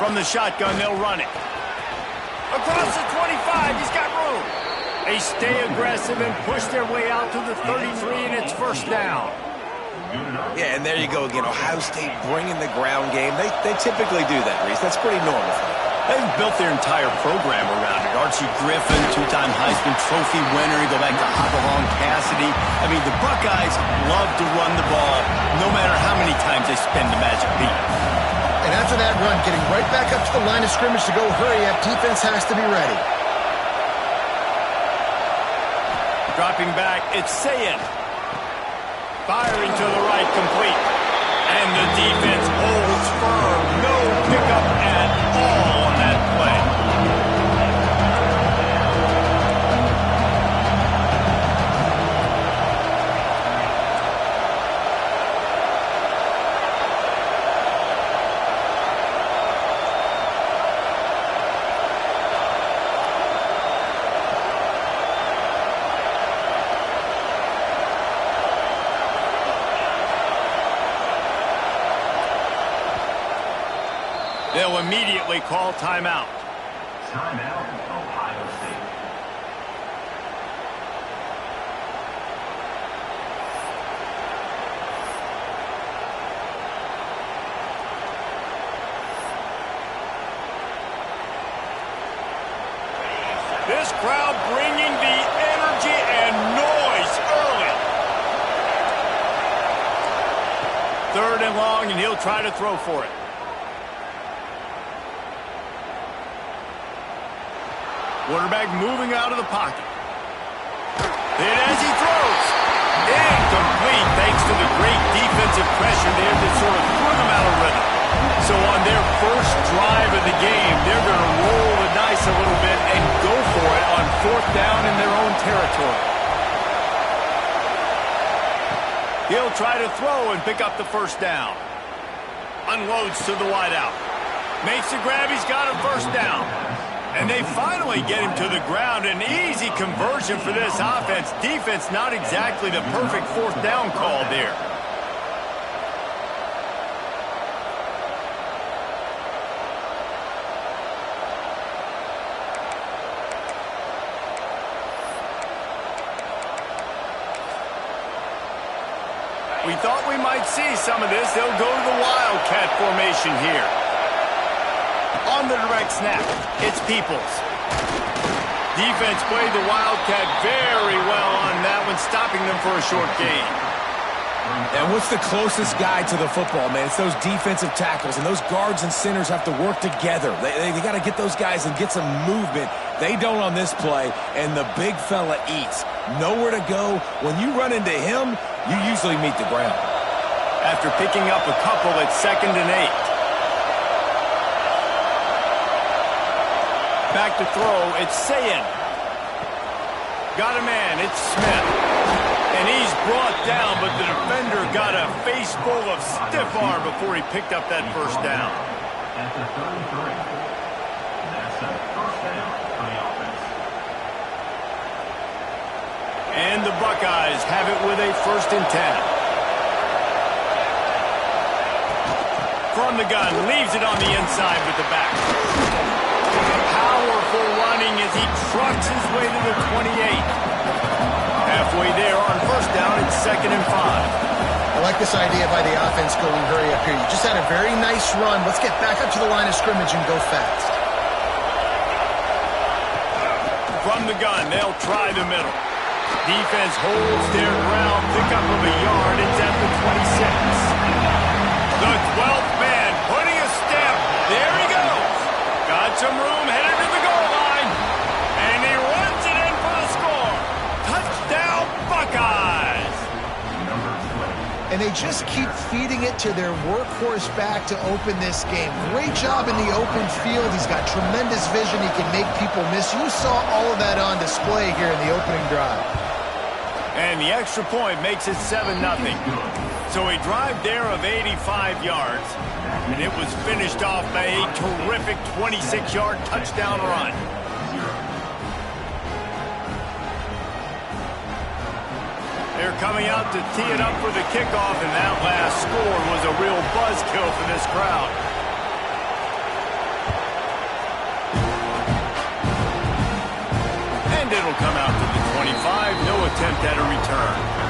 From the shotgun, they'll run it. Across the 25, he's got room. They stay aggressive and push their way out to the 33, and it's first down. Yeah, and there you go again. Ohio State bringing the ground game. They typically do that, Reese. That's pretty normal for them. They've built their entire program around it. Archie Griffin, two-time Heisman Trophy winner. You go back to Hopalong Cassidy. I mean, the Buckeyes love to run the ball no matter how many times they spend the magic beat. And after that run, getting right back up to the line of scrimmage to go hurry up, defense has to be ready. Dropping back, it's Sayin. Firing to the right, complete. And the defense holds firm. No pickup at all on that play. They'll immediately call timeout. Timeout, Ohio State. This crowd bringing the energy and noise early. 3rd and long, and he'll try to throw for it. Quarterback moving out of the pocket. And as he throws, incomplete thanks to the great defensive pressure there that sort of threw them out of rhythm. So on their first drive of the game, they're going to roll the dice a little bit and go for it on 4th down in their own territory. He'll try to throw and pick up the first down. Unloads to the wideout. Makes the grab, he's got a first down. And they finally get him to the ground. An easy conversion for this offense. Defense not exactly the perfect 4th down call there. We thought we might see some of this. They'll go to the Wildcat formation here. On the direct snap, it's Peoples. Defense played the Wildcat very well on that one, stopping them for a short gain. And what's the closest guy to the football, man? It's those defensive tackles, and those guards and centers have to work together. They got to get those guys and get some movement. They don't on this play, and the big fella eats. Nowhere to go. When you run into him, you usually meet the ground. After picking up a couple, it's 2nd and 8. Back to throw, it's Sayin. Got a man, it's Smith. And he's brought down, but the defender got a face full of stiff arm before he picked up that first down. At the 33. That's a first down for the offense. And the Buckeyes have it with a 1st and 10. From the gun, leaves it on the inside with the back. Powerful running as he trucks his way to the 28. Halfway there on first down, it's 2nd and 5. I like this idea by the offense going hurry up here. You just had a very nice run. Let's get back up to the line of scrimmage and go fast. From the gun, they'll try the middle. Defense holds their ground, pick up of a yard. It's at the 26. The 12th man putting a step. There he goes. Got some room, headed to the goal line. And he runs it in for the score. Touchdown, Buckeyes. And they just keep feeding it to their workhorse back to open this game. Great job in the open field. He's got tremendous vision. He can make people miss. You saw all of that on display here in the opening drive. And the extra point makes it 7-0. So a drive there of 85 yards, and it was finished off by a terrific 26-yard touchdown run. They're coming out to tee it up for the kickoff, and that last score was a real buzzkill for this crowd. And it'll come out to the 25. No attempt at a return.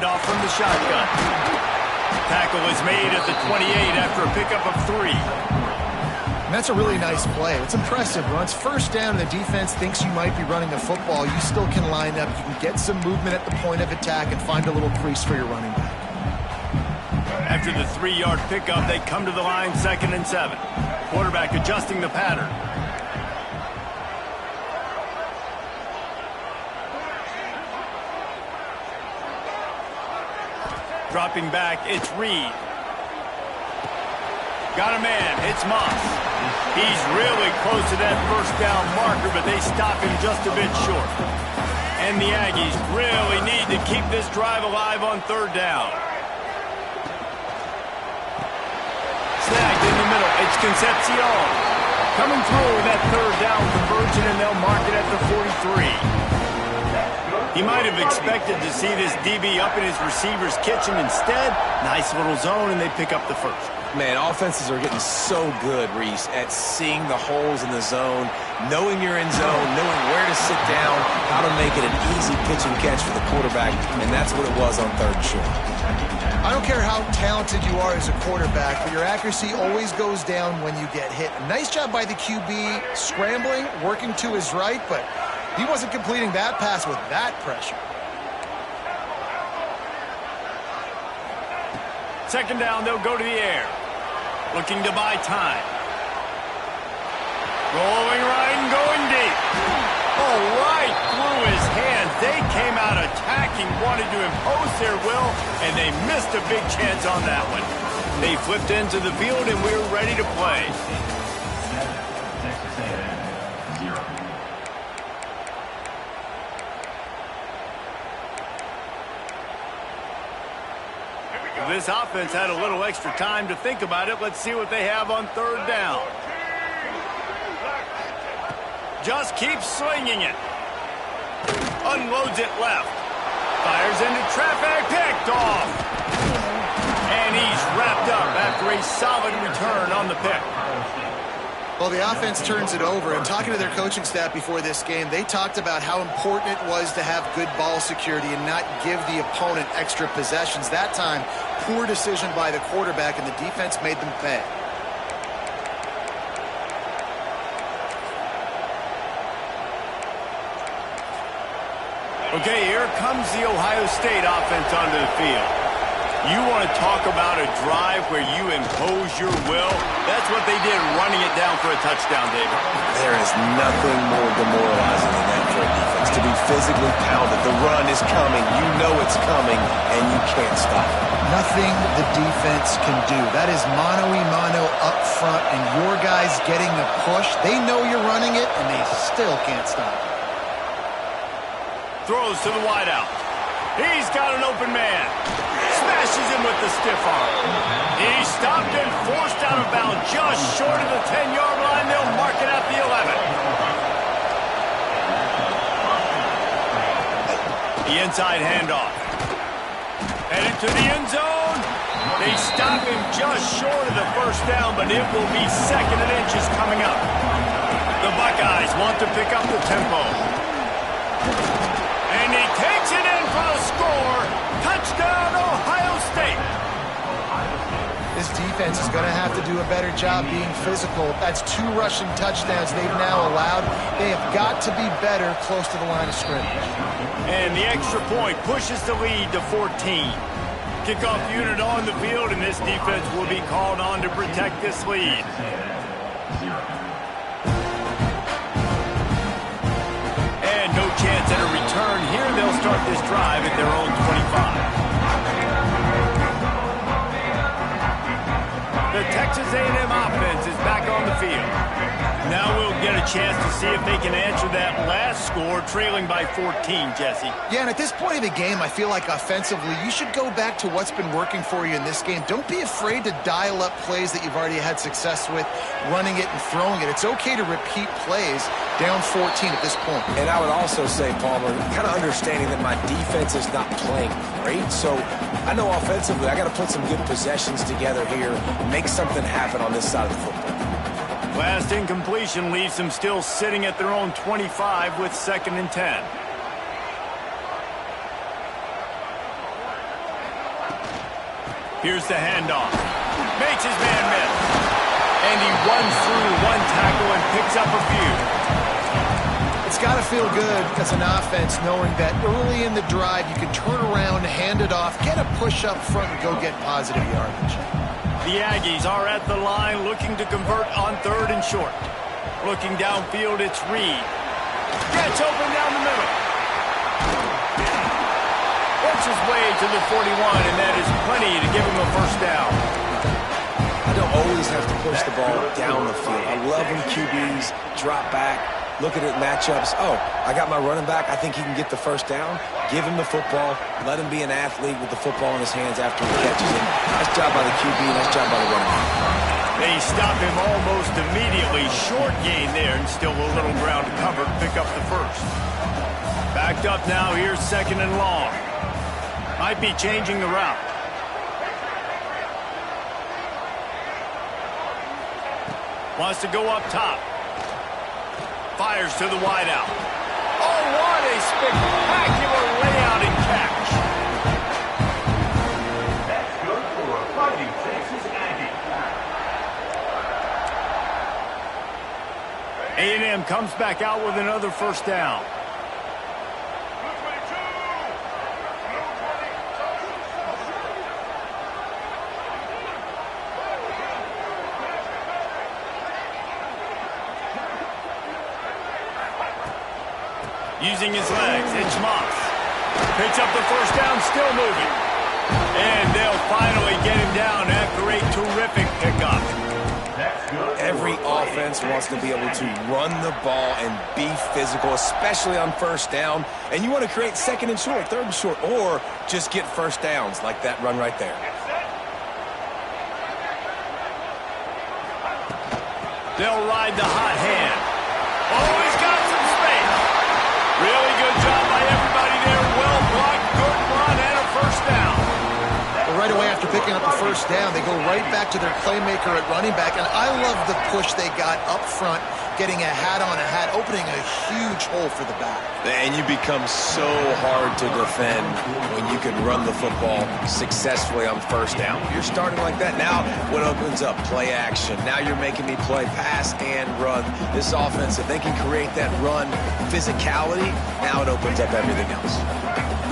Off from the shotgun. Tackle is made at the 28 after a pickup of 3. And that's a really nice play. It's impressive. When it's first down and the defense thinks you might be running a football, you still can line up. You can get some movement at the point of attack and find a little crease for your running back. After the 3-yard pickup, they come to the line 2nd and 7. Quarterback adjusting the pattern. Dropping back, it's Reed. Got a man, it's Moss. He's really close to that first down marker, but they stop him just a bit short. And the Aggies really need to keep this drive alive on 3rd down. Snagged in the middle, it's Concepcion. Coming through with that 3rd down conversion, and they'll mark it at the 43. He might have expected to see this DB up in his receiver's kitchen. Instead, nice little zone, and they pick up the first. Man, offenses are getting so good, Reese, at seeing the holes in the zone, knowing you're in zone, knowing where to sit down, how to make it an easy pitch and catch for the quarterback, and that's what it was on 3rd and short. I don't care how talented you are as a quarterback, but your accuracy always goes down when you get hit. A nice job by the QB scrambling, working to his right, but he wasn't completing that pass with that pressure. 2nd down, they'll go to the air. Looking to buy time. Rolling right and going deep. Oh, right through his hands. They came out attacking, wanted to impose their will, and they missed a big chance on that one. They flipped into the field, and we're ready to play. Texas A&M, 0. This offense had a little extra time to think about it. Let's see what they have on 3rd down. Just keeps swinging it. Unloads it left. Fires into traffic. Picked off. And he's wrapped up after a solid return on the pick. Well, the offense turns it over, and talking to their coaching staff before this game, they talked about how important it was to have good ball security and not give the opponent extra possessions. That time, poor decision by the quarterback, and the defense made them pay. Okay, here comes the Ohio State offense onto the field. You want to talk about a drive where you impose your will? That's what they did, running it down for a touchdown, David. There is nothing more demoralizing than that for a defense. To be physically pounded. The run is coming. You know it's coming, and you can't stop it. Nothing the defense can do. That is mano-a-mano up front, and your guys getting the push. They know you're running it, and they still can't stop it. Throws to the wideout. He's got an open man. Smashes him with the stiff arm. He's stopped and forced out of bounds just short of the 10-yard line. They'll mark it at the 11. The inside handoff. Headed to the end zone. They stop him just short of the first down, but it will be 2nd and inches coming up. The Buckeyes want to pick up the tempo. And he takes it in for the score. Touchdown, Ohio State. This defense is going to have to do a better job being physical. That's 2 rushing touchdowns they've now allowed. They have got to be better close to the line of scrimmage. And the extra point pushes the lead to 14. Kickoff unit on the field, and this defense will be called on to protect this lead. And no chance at a return here. They'll start this drive at their own 25. The Texas A&M offense is back on the field. Now we'll get a chance to see if they can answer that last score, trailing by 14, Jesse. Yeah, and at this point of the game, I feel like offensively, you should go back to what's been working for you in this game. Don't be afraid to dial up plays that you've already had success with, running it and throwing it. It's okay to repeat plays down 14 at this point. And I would also say, Palmer, kind of understanding that my defense is not playing great, so I know offensively I got to put some good possessions together here, make something happen on this side of the football. Last incompletion leaves them still sitting at their own 25 with 2nd and 10. Here's the handoff. Makes his man miss. And he runs through one tackle and picks up a few. It's got to feel good as an offense knowing that early in the drive you can turn around, hand it off, get a push up front, and go get positive yardage. The Aggies are at the line looking to convert on 3rd and short. Looking downfield, it's Reed. Gets open down the middle. Works his way to the 41, and that is plenty to give him a 1st down. I don't always have to push the ball down the field. I love when QBs drop back, look at it matchups. Oh, I got my running back. I think he can get the 1st down. Give him the football. Let him be an athlete with the football in his hands after he catches it. Nice job by the QB. Nice job by the running back. They stop him almost immediately. Short gain there, and still a little ground to cover to pick up the 1st. Backed up now. Here's 2nd and long. Might be changing the route. Wants to go up top. Fires to the wideout. Oh, what a spectacular layout and catch. That's good for a Fighting Texas Aggie. A&M comes back out with another 1st down. Using his legs, it's Moss. Picks up the 1st down, still moving. And they'll finally get him down after a terrific pickup. Every offense wants to be able to run the ball and be physical, especially on 1st down. And you want to create 2nd and short, 3rd and short, or just get 1st downs like that run right there. They'll ride the hot hand. Oh, he's got some space. Really good job by everybody there. Well blocked, good run, and a 1st down. Well, right away after picking up the 1st down, they go right back to their playmaker at running back. And I love the push they got up front, getting a hat on a hat, opening a huge hole for the back. And you become so hard to defend when you can run the football successfully on 1st down. You're starting like that. Now what opens up? Play action. Now you're making me play pass and run. This offense, if they can create that run physicality, now it opens up everything else.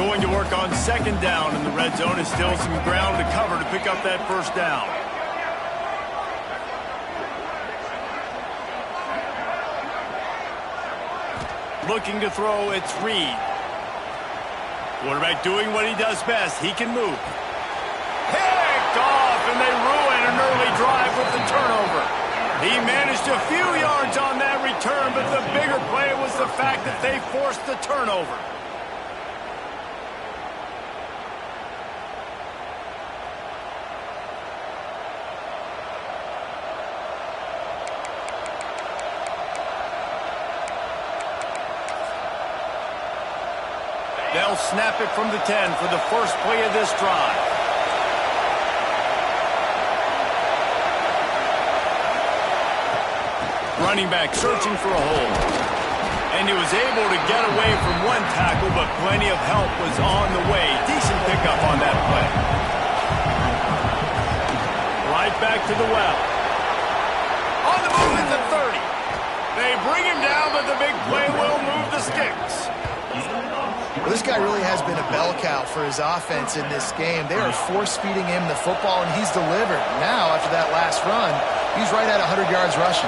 Going to work on 2nd down in the red zone is still some ground to cover to pick up that 1st down. Looking to throw, it's Reed. Quarterback doing what he does best. He can move. Picked off, and they ruin an early drive with the turnover. He managed a few yards on that return, but the bigger play was the fact that they forced the turnover. They'll snap it from the 10 for the 1st play of this drive. Running back searching for a hole. And he was able to get away from one tackle, but plenty of help was on the way. Decent pickup on that play. Right back to the well. On the move at the 30. They bring him down, but the big play will move the sticks. Well, this guy really has been a bell cow for his offense in this game. They are force-feeding him the football, and he's delivered. Now, after that last run, he's right at 100 yards rushing.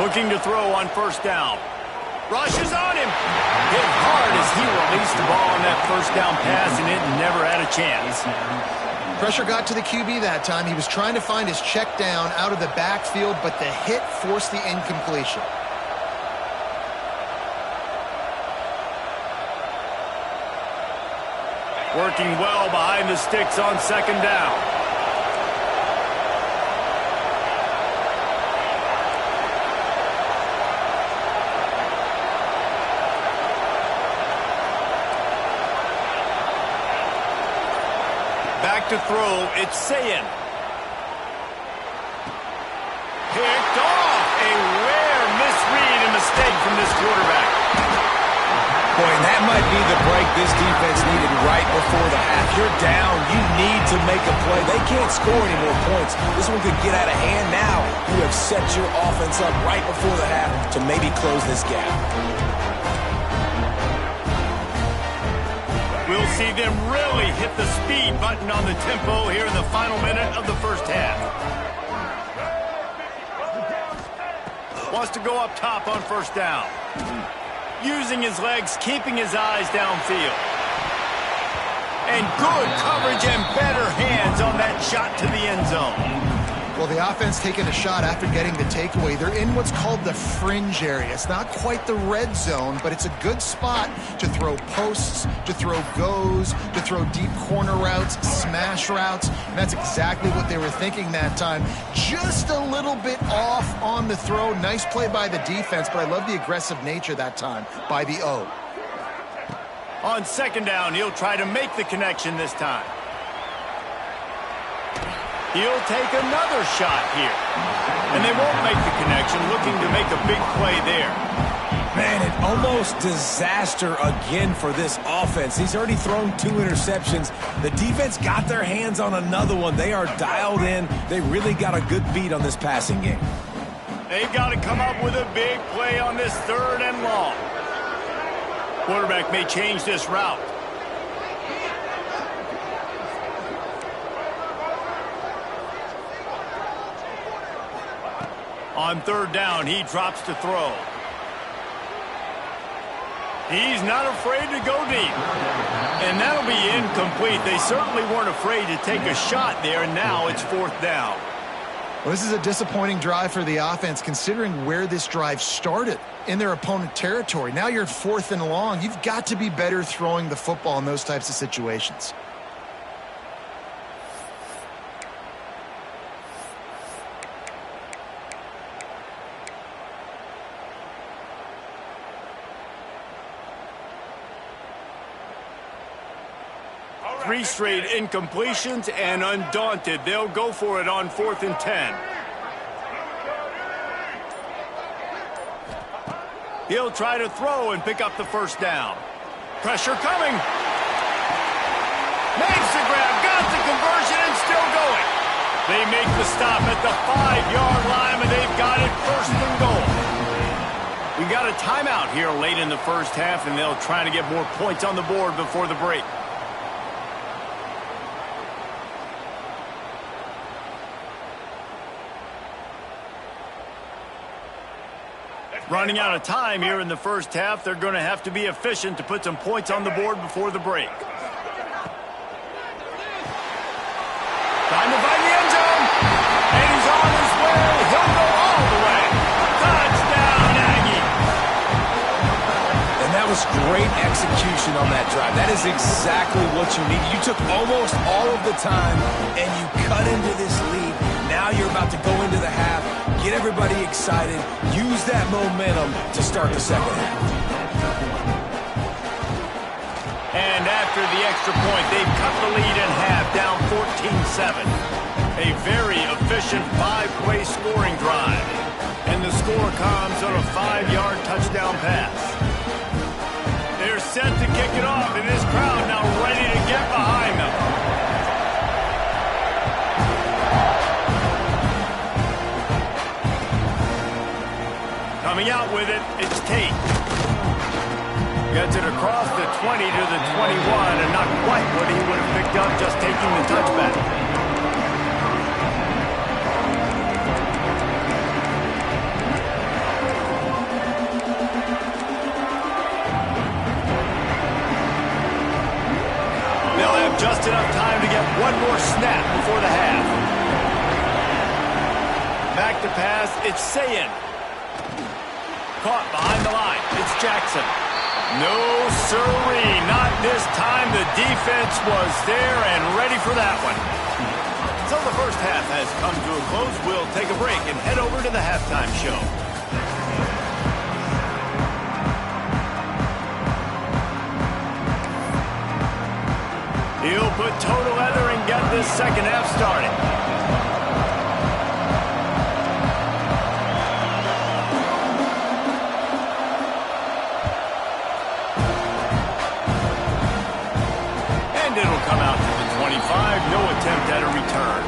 Looking to throw on 1st down. Rushes on him. Hit hard as he released the ball on that first down pass, and it never had a chance. Pressure got to the QB that time. He was trying to find his check down out of the backfield, but the hit forced the incompletion. Working well behind the sticks on second down. Back to throw, it's Sayin. Picked off. A rare misread and mistake from this quarterback. Boy, and that might be the break this defense needed right before the half. You're down. You need to make a play. They can't score any more points. This one could get out of hand now. You have set your offense up right before the half to maybe close this gap. We'll see them really hit the speed button on the tempo here in the final minute of the first half. Wants to go up top on first down. Using his legs, keeping his eyes downfield. And good coverage and better hands on that shot to the end zone. Well, the offense taking a shot after getting the takeaway. They're in what's called the fringe area. It's not quite the red zone, but it's a good spot to throw posts, to throw goes, to throw deep corner routes, smash routes. And that's exactly what they were thinking that time. Just a little bit off on the throw. Nice play by the defense, but I love the aggressive nature that time by the O. On second down, he'll try to make the connection this time. He'll take another shot here. And they won't make the connection, looking to make a big play there. Man, an almost disaster again for this offense. He's already thrown 2 interceptions. The defense got their hands on another one. They are dialed in. They really got a good beat on this passing game. They've got to come up with a big play on this third and long. Quarterback may change this route. On third down, he drops to throw. He's not afraid to go deep. And that'll be incomplete. They certainly weren't afraid to take a shot there, and now it's fourth down. Well, this is a disappointing drive for the offense, considering where this drive started in their opponent territory. Now you're at fourth and long. You've got to be better throwing the football in those types of situations. Three straight incompletions, and undaunted, they'll go for it on 4th and 10. He'll try to throw and pick up the first down. Pressure coming. Makes the grab, got the conversion, and still going. They make the stop at the 5-yard line, and they've got it first and goal. We got a timeout here late in the first half, and they'll try to get more points on the board before the break. Running out of time here in the first half. They're going to have to be efficient to put some points on the board before the break. Time to find the end zone. And he's on his way. He'll go all the way. Touchdown, Aggie. And that was great execution on that drive. That is exactly what you need. You took almost all of the time, and you cut into this lead. Now you're about to go into the half, get everybody excited, use that momentum to start the second half. And after the extra point, they've cut the lead in half, down 14-7. A very efficient 5-play scoring drive. And the score comes on a 5-yard touchdown pass. They're set to kick it off, and this crowd now ready to get behind them. Coming out with it, it's Tate. Gets it across the 20 to the 21, and not quite what he would have picked up just taking the touchback. Back to pass, it's Sayin. Caught behind the line, it's Jackson. No sirree, not this time. The defense was there and ready for that one. So the first half has come to a close. We'll take a break and head over to the halftime show. He'll put total leather and get this second half started. And it'll come out to the 25. No attempt at a return.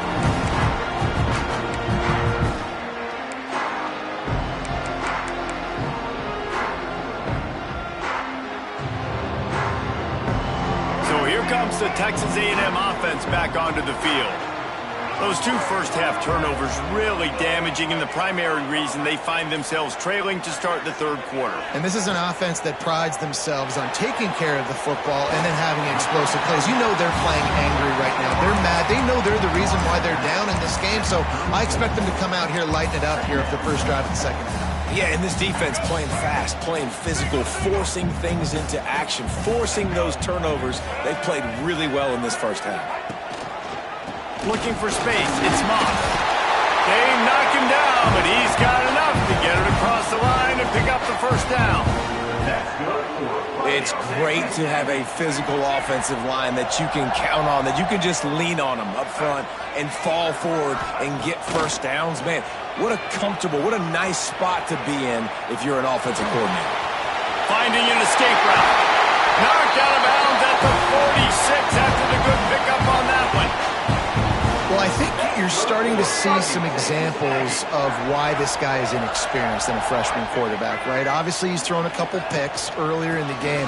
Comes the Texas A&M offense back onto the field. Those two first-half turnovers really damaging, and the primary reason they find themselves trailing to start the third quarter. And this is an offense that prides themselves on taking care of the football and then having explosive plays. You know they're playing angry right now. They're mad. They know they're the reason why they're down in this game, so I expect them to come out here, lighten it up here for the first drive of the second half. Yeah, and this defense playing fast, playing physical, forcing things into action, forcing those turnovers. They played really well in this first half. Looking for space, it's Moss. They knock him down, but he's got enough to get it across the line and pick up the first down. It's great to have a physical offensive line that you can count on, that you can just lean on them up front and fall forward and get first downs. Man, what a comfortable, what a nice spot to be in if you're an offensive coordinator. Finding an escape route. Knocked out of bounds at the 46 after the good pickup on that one. Well, I think you're starting to see some examples of why this guy is inexperienced in a freshman quarterback, right? Obviously, he's thrown a couple picks earlier in the game.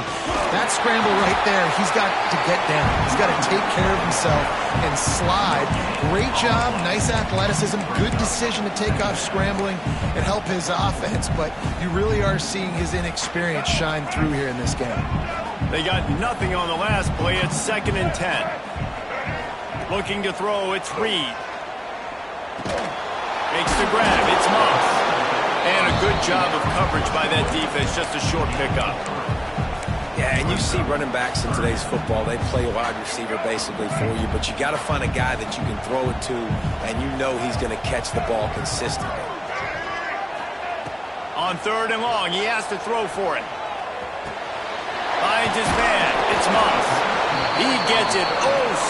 That scramble right there, he's got to get down. He's got to take care of himself and slide. Great job, nice athleticism, good decision to take off scrambling and help his offense, but you really are seeing his inexperience shine through here in this game. They got nothing on the last play. It's 2nd and 10. Looking to throw, it's Reed. Makes the grab, it's Moss. And a good job of coverage by that defense, just a short pickup. Yeah, and you see running backs in today's football, they play a wide receiver basically for you, but you got to find a guy that you can throw it to, and you know he's going to catch the ball consistently. On 3rd and long, he has to throw for it. Finds his man, it's Moss. He gets it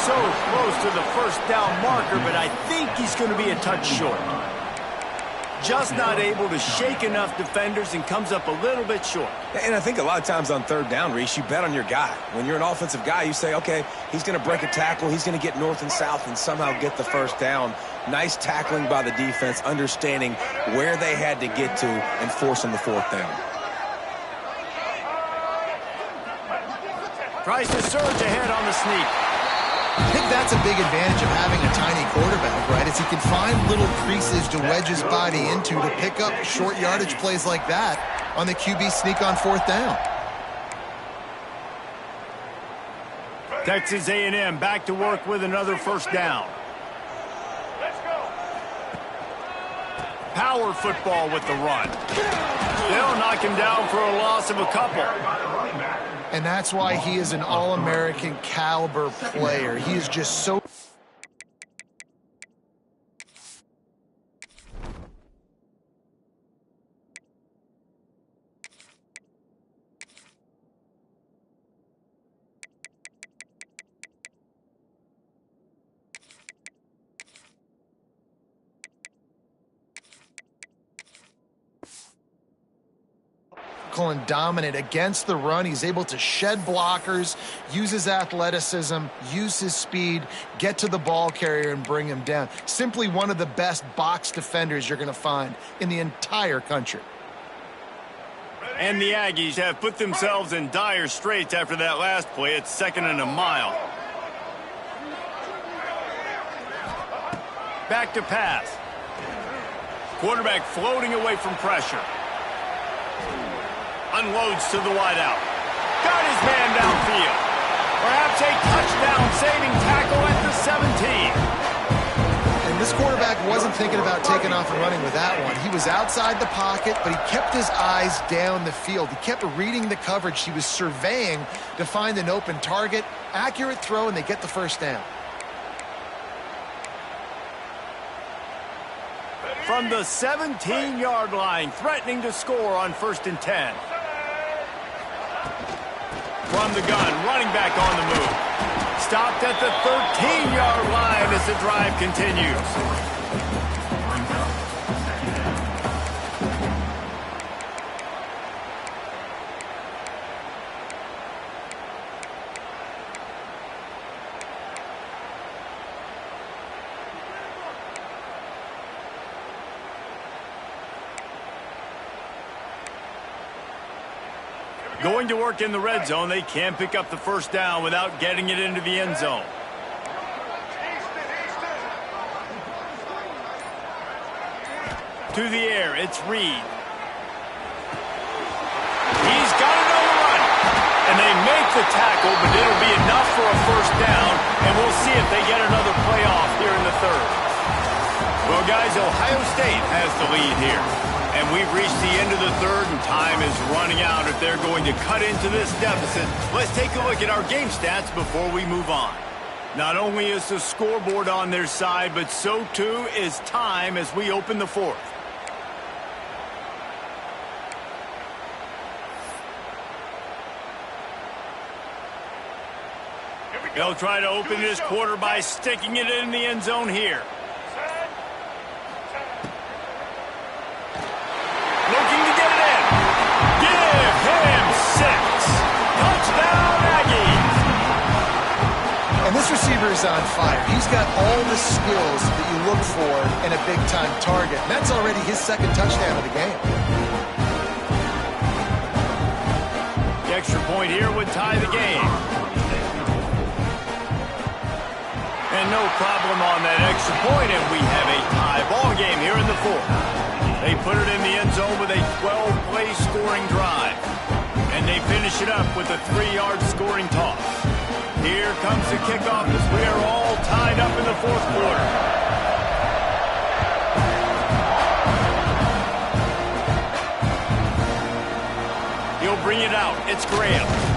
so close to the first down marker, but I think he's going to be a touch short. Just not able to shake enough defenders and comes up a little bit short. And I think a lot of times on 3rd down, Reese, you bet on your guy. When you're an offensive guy, you say, okay, he's going to break a tackle, he's going to get north and south and somehow get the first down. Nice tackling by the defense, understanding where they had to get to and forcing the 4th down. Tries to surge ahead on the sneak. I think that's a big advantage of having a tiny quarterback, right? Is he can find little creases to wedge his body into to pick up short yardage plays like that on the QB sneak on 4th down. Texas A&M back to work with another first down. Let's go. Power football with the run. They'll knock him down for a loss of a couple. And that's why he is an All-American caliber player. He is just so... and dominant against the run. He's able to shed blockers, use his athleticism, use his speed, get to the ball carrier and bring him down. Simply one of the best box defenders you're going to find in the entire country. And the Aggies have put themselves in dire straits after that last play. It's 2nd and a mile. Back to pass. Quarterback floating away from pressure. Unloads to the wideout. Got his man downfield. Perhaps a touchdown saving tackle at the 17. And This quarterback wasn't thinking about taking off and running with that one. He was outside the pocket, but he kept his eyes down the field. He kept reading the coverage. He was surveying to find an open target. Accurate throw, and they get the first down. From the 17-yard line, threatening to score on 1st and 10. From the gun, running back on the move. Stopped at the 13-yard line as the drive continues. Going to work in the red zone. They can't pick up the first down without getting it into the end zone. To the air, it's Reed. He's got it on the run. And they make the tackle, but it'll be enough for a first down, and we'll see if they get another playoff here in the third. Well, guys, Ohio State has the lead here. And we've reached the end of the third, and time is running out if they're going to cut into this deficit. Let's take a look at our game stats before we move on. Not only is the scoreboard on their side, but so too is time as we open the fourth. They'll try to open this quarter by sticking it in the end zone here. Looking to get it in. Give him 6. Touchdown, Aggies. And this receiver is on fire. He's got all the skills that you look for in a big-time target. And that's already his second touchdown of the game. The extra point here would tie the game. And no problem on that extra point, and we have a tie ball game here in the fourth. They put it in the end zone with a 12-play scoring drive. And they finish it up with a 3-yard scoring toss. Here comes the kickoff as we are all tied up in the fourth quarter. He'll bring it out. It's Graham.